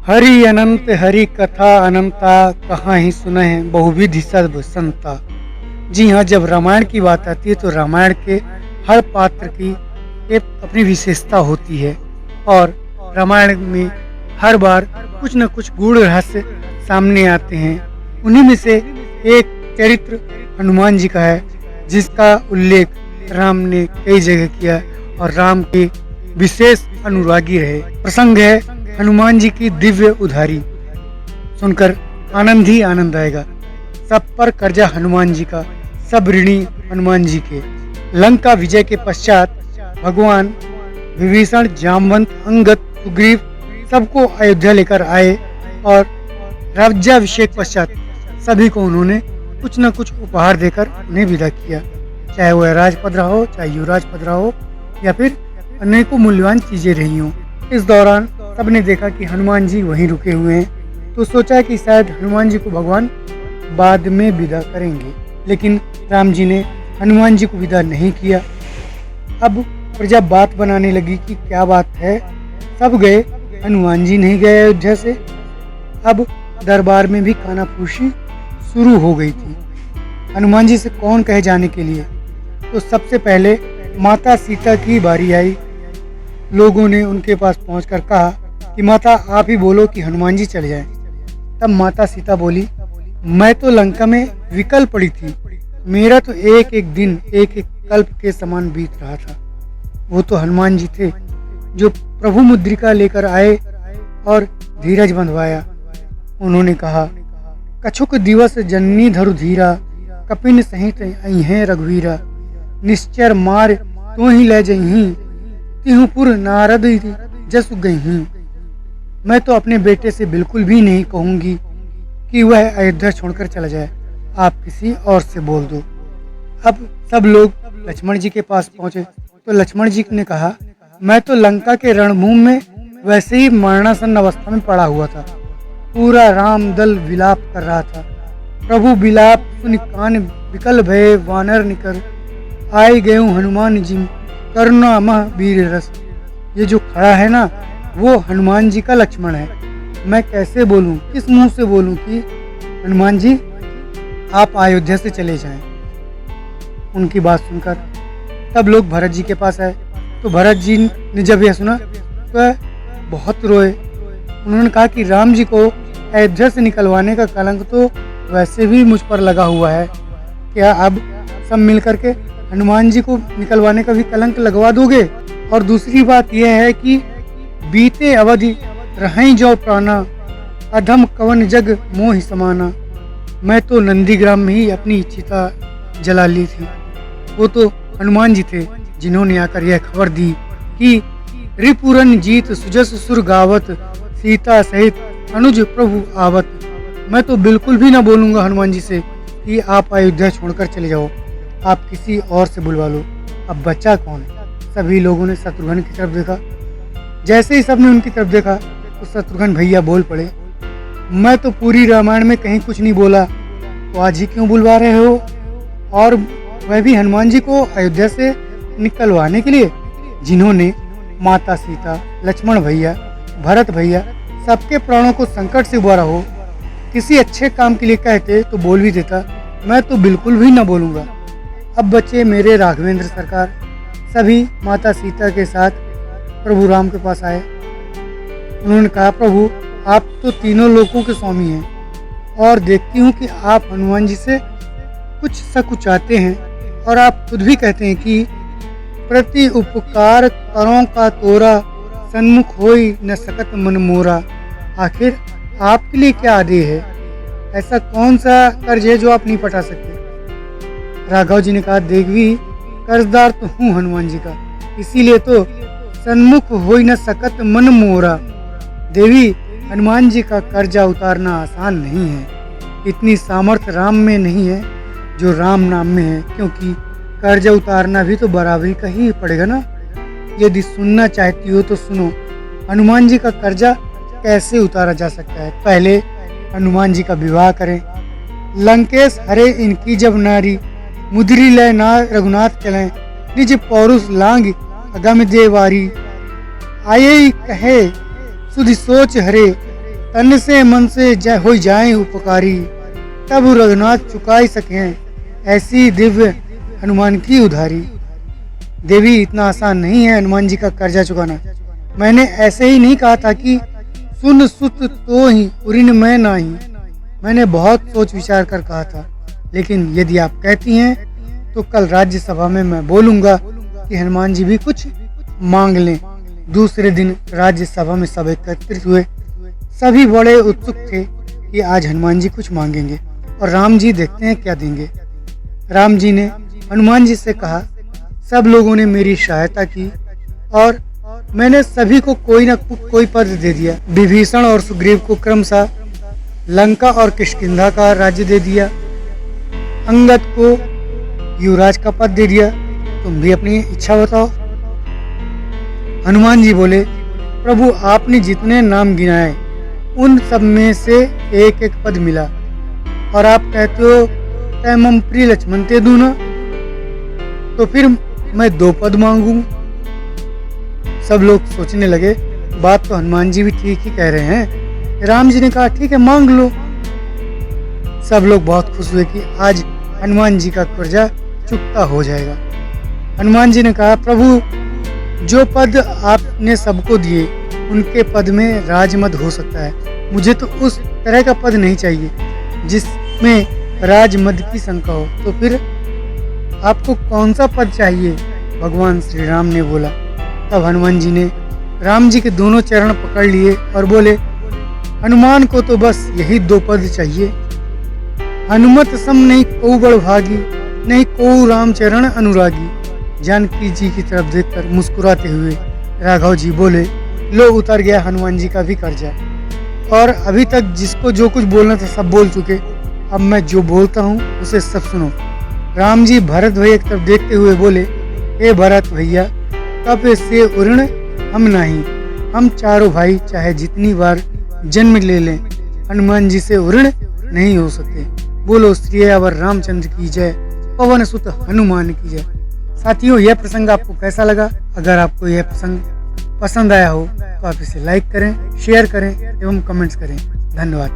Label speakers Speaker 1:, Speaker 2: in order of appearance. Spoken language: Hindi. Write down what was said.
Speaker 1: हरि अनंत हरि कथा अनंता, कहाँ ही सुने हैं बहुविधि सर्व संता। जी हाँ, जब रामायण की बात आती है तो रामायण के हर पात्र की एक अपनी विशेषता होती है और रामायण में हर बार कुछ न कुछ गूढ़ रहस्य सामने आते हैं। उन्हीं में से एक चरित्र हनुमान जी का है, जिसका उल्लेख राम ने कई जगह किया और राम के विशेष अनुरागी रहे। प्रसंग है हनुमान जी की दिव्य उधारी। सुनकर आनंद ही आनंद आएगा। सब पर कर्जा हनुमान जी का, सब ऋणी हनुमान जी के। लंका विजय के पश्चात भगवान विभीषण, जामवंत, अंगद, सुग्रीव सबको अयोध्या लेकर आए और राज्याभिषेक पश्चात सभी को उन्होंने कुछ न कुछ उपहार देकर उन्हें विदा किया, चाहे वह राजपद रहा हो, चाहे युवराज पद रहा हो या फिर अनेकों मूल्यवान चीजें रही हों। इस दौरान सबने देखा कि हनुमान जी वहीं रुके हुए हैं, तो सोचा कि शायद हनुमान जी को भगवान बाद में विदा करेंगे, लेकिन राम जी ने हनुमान जी को विदा नहीं किया। अब प्रजा बात बनाने लगी कि क्या बात है, सब गए, हनुमान जी नहीं गए अयोध्या से। अब दरबार में भी कानाफूसी शुरू हो गई थी हनुमान जी से कौन कहे जाने के लिए। तो सबसे पहले माता सीता की बारी आई। लोगों ने उनके पास पहुंचकर कहा कि माता आप ही बोलो कि हनुमान जी चले जाएं। तब माता सीता बोली, मैं तो लंका में विकल पड़ी थी, मेरा तो एक एक दिन एक एक कल्प के समान बीत रहा था। वो तो हनुमान जी थे जो प्रभु मुद्रिका लेकर आए और धीरज बंधवाया। उन्होंने कहा, कछुक दिवस जननी धरु धीरा, कपिन सहित अइहें रघुवीरा, निश्चर मार तो ही ले जही, तिहुपुर नारद जसु गही। मैं तो अपने बेटे से बिल्कुल भी नहीं कहूंगी कि वह अयोध्या छोड़कर चला जाए, आप किसी और से बोल दो। अब सब लोग लक्ष्मण जी के पास पहुंचे तो लक्ष्मण जी ने कहा, मैं तो लंका के रणभूमि में वैसे ही मरणासन अवस्था में पड़ा हुआ था, पूरा राम दल विलाप कर रहा था। प्रभु विलाप सुन कान विकल भय वानर निकर, आए गए हनुमान जी करुणा मह वीर रस। ये जो खड़ा है ना, वो हनुमान जी का लक्ष्मण है। मैं कैसे बोलूं, किस मुंह से बोलूं कि हनुमान जी आप अयोध्या से चले जाएं। उनकी बात सुनकर तब लोग भरत जी के पास आए, तो भरत जी ने जब यह सुना तो बहुत रोए। उन्होंने कहा कि राम जी को अयोध्या से निकलवाने का कलंक तो वैसे भी मुझ पर लगा हुआ है, क्या अब सब मिल करके हनुमान जी को निकलवाने का भी कलंक लगवा दोगे? और दूसरी बात यह है कि बीते अवधि रहें जो प्राणा, अधम कवन जग मोहि समाना। मैं तो नंदीग्राम में ही अपनी चिता जला ली थी। वो तो हनुमान जी थे जिन्होंने आकर यह खबर दी कि रिपुरन जीत सुजस सुर गावत, सीता सहित अनुज प्रभु आवत। मैं तो बिल्कुल भी ना बोलूंगा हनुमान जी से कि आप अयोध्या छोड़कर चले जाओ, आप किसी और से बुलवा लो। अब बच्चा कौन है? सभी लोगों ने शत्रुघ्न की तरफ देखा। जैसे ही सबने उनकी तरफ देखा तो शत्रुघ्न भैया बोल पड़े, मैं तो पूरी रामायण में कहीं कुछ नहीं बोला, तो आज ही क्यों बुलवा रहे हो? और वह भी हनुमान जी को अयोध्या से निकलवाने के लिए, जिन्होंने माता सीता, लक्ष्मण भैया, भरत भैया सबके प्राणों को संकट से उबारा हो। किसी अच्छे काम के लिए कहते तो बोल भी देता, मैं तो बिल्कुल भी न बोलूँगा। अब बच्चे मेरे राघवेंद्र सरकार। सभी माता सीता के साथ प्रभु राम के पास आए। उन्होंने कहा, प्रभु आप तो तीनों लोकों के स्वामी हैं और देखती हूँ कि आप हनुमान जी से कुछ सकुचाते हैं, और आप खुद भी कहते हैं कि प्रति उपकार करों का तोरा, सन्मुख होई न सकत मन मोरा। आखिर आपके लिए क्या आदेश है? ऐसा कौन सा कर्ज है जो आप नहीं पटा सकते? राघव जी ने कहा, देवी कर्जदार तो हूँ हनुमान जी का, इसीलिए तो सन्मुख होई न सकत मन मोरा। देवी हनुमान जी का कर्जा उतारना आसान नहीं है, इतनी सामर्थ्य राम में नहीं है जो राम नाम में है, क्योंकि कर्जा उतारना भी तो बराबरी का ही पड़ेगा ना। यदि सुनना चाहती हो तो सुनो, हनुमान जी का कर्जा कैसे उतारा जा सकता है। पहले हनुमान जी का विवाह करें। लंकेश हरे इनकी जब नारी, मुद्री लय ना रघुनाथ चलें, निज पौरुष लांग अगम देवारी। आये कहे सुधि सोच हरे, तन से मन से हो जाए उपकारी, तब रघुनाथ चुकाई सकें ऐसी दिव्य हनुमान की उधारी। देवी इतना आसान नहीं है हनुमान जी का कर्जा चुकाना। मैंने ऐसे ही नहीं कहा था कि सुन सुत तो ही उरिन मैं नाही। मैंने बहुत सोच विचार कर कहा था, लेकिन यदि आप कहती हैं तो कल राज्यसभा में मैं बोलूंगा कि हनुमान जी भी कुछ मांग लें। दूसरे दिन राज्यसभा में सब एकत्रित हुए। सभी बड़े उत्सुक थे कि आज हनुमान जी कुछ मांगेंगे और राम जी देखते हैं क्या देंगे। राम जी ने हनुमान जी से कहा, सब लोगों ने मेरी सहायता की और मैंने सभी को कोई न कोई पद दे दिया। विभीषण और सुग्रीव को क्रमशः लंका और किष्किंधा का राज्य दे दिया। अंगद को युवराज का पद दे दिया। तुम भी अपनी इच्छा बताओ। हनुमान जी बोले, प्रभु आपने जितने नाम गिनाए उन सब में से एक एक पद मिला और आप कहते हो तैमम प्रिय लक्ष्मण ते दूना, तो फिर मैं 2 पद मांगू। सब लोग सोचने लगे, बात तो हनुमान जी भी ठीक ही कह रहे हैं। राम जी ने कहा, ठीक है मांग लो। सब लोग बहुत खुश हुए कि आज हनुमान जी का कर्जा चुकता हो जाएगा। हनुमान जी ने कहा, प्रभु जो पद आपने सबको दिए उनके पद में राजमद हो सकता है। मुझे तो उस तरह का पद नहीं चाहिए जिसमें राजमद की शंका हो। तो फिर आपको कौन सा पद चाहिए? भगवान श्री राम ने बोला। तब हनुमान जी ने राम जी के दोनों चरण पकड़ लिए और बोले, हनुमान को तो बस यही 2 पद चाहिए। हनुमत सम नहीं को बड़ भागी, नहीं को राम चरण अनुरागी। जानकी जी की तरफ देखकर मुस्कुराते हुए राघव जी बोले, लो उतर गया हनुमान जी का भी कर्जा। और अभी तक जिसको जो कुछ बोलना था सब बोल चुके। अब मैं जो बोलता हूँ उसे सब सुनो। राम जी भरत भैया की तरफ देखते हुए बोले, हे भरत भैया, कप से उर्ण हम नहीं। हम चारों भाई चाहे जितनी बार जन्म ले लें, हनुमान जी से उर्ण नहीं हो सकते। बोलो श्री अवर रामचंद्र की जय, पवन सुत हनुमान की जय। साथियों, यह प्रसंग आपको कैसा लगा? अगर आपको यह प्रसंग पसंद आया हो तो आप इसे लाइक करें, शेयर करें एवं कमेंट्स करें। धन्यवाद।